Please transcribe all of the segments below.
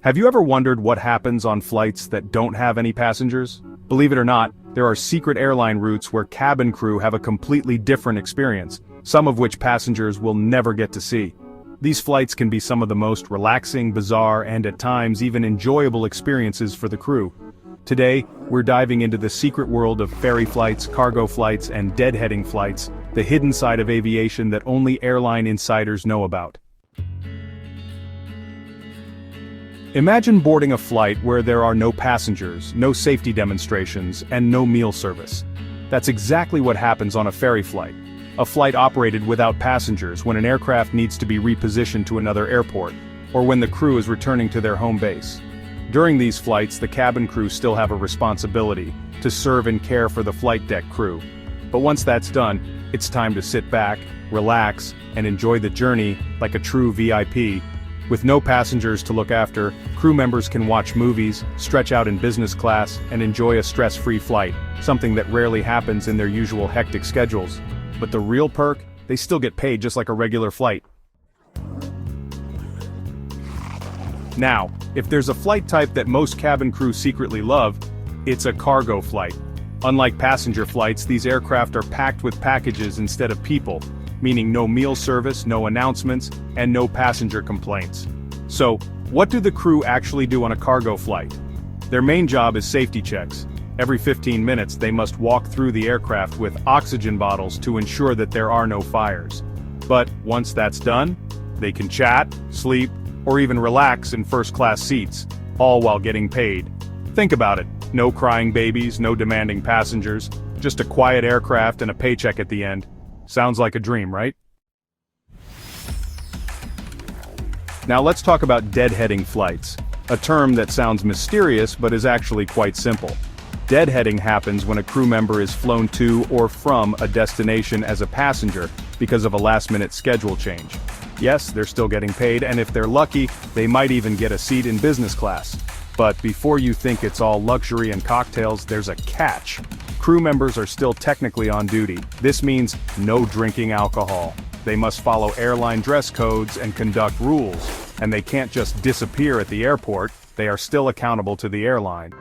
Have you ever wondered what happens on flights that don't have any passengers? Believe it or not, there are secret airline routes where cabin crew have a completely different experience, some of which passengers will never get to see. These flights can be some of the most relaxing, bizarre, and at times even enjoyable experiences for the crew. Today, we're diving into the secret world of ferry flights, cargo flights, and deadheading flights, the hidden side of aviation that only airline insiders know about. Imagine boarding a flight where there are no passengers, no safety demonstrations, and no meal service. That's exactly what happens on a ferry flight. A flight operated without passengers when an aircraft needs to be repositioned to another airport, or when the crew is returning to their home base. During these flights, the cabin crew still have a responsibility to serve and care for the flight deck crew. But once that's done, it's time to sit back, relax, and enjoy the journey like a true VIP. With no passengers to look after, crew members can watch movies, stretch out in business class, and enjoy a stress-free flight, something that rarely happens in their usual hectic schedules. But the real perk? They still get paid just like a regular flight. Now, if there's a flight type that most cabin crew secretly love, it's a cargo flight. Unlike passenger flights, these aircraft are packed with packages instead of people, meaning no meal service, no announcements, and no passenger complaints. So, what do the crew actually do on a cargo flight? Their main job is safety checks. Every 15 minutes they must walk through the aircraft with oxygen bottles to ensure that there are no fires. But once that's done, they can chat, sleep, or even relax in first-class seats, all while getting paid. Think about it, no crying babies, no demanding passengers, just a quiet aircraft and a paycheck at the end. Sounds like a dream, right? Now let's talk about deadheading flights, a term that sounds mysterious but is actually quite simple. Deadheading happens when a crew member is flown to or from a destination as a passenger because of a last-minute schedule change. Yes, they're still getting paid, and if they're lucky, they might even get a seat in business class. But before you think it's all luxury and cocktails, there's a catch. Crew members are still technically on duty. This means no drinking alcohol. They must follow airline dress codes and conduct rules, and they can't just disappear at the airport. They are still accountable to the airline.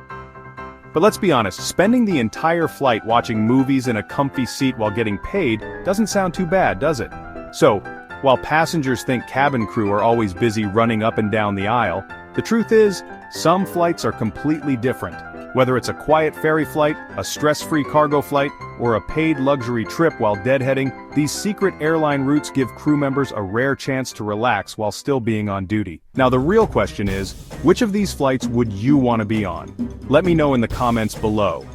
But let's be honest, spending the entire flight watching movies in a comfy seat while getting paid doesn't sound too bad, does it? So, while passengers think cabin crew are always busy running up and down the aisle, the truth is, some flights are completely different. Whether it's a quiet ferry flight, a stress-free cargo flight, or a paid luxury trip while deadheading, these secret airline routes give crew members a rare chance to relax while still being on duty. Now the real question is, which of these flights would you want to be on? Let me know in the comments below.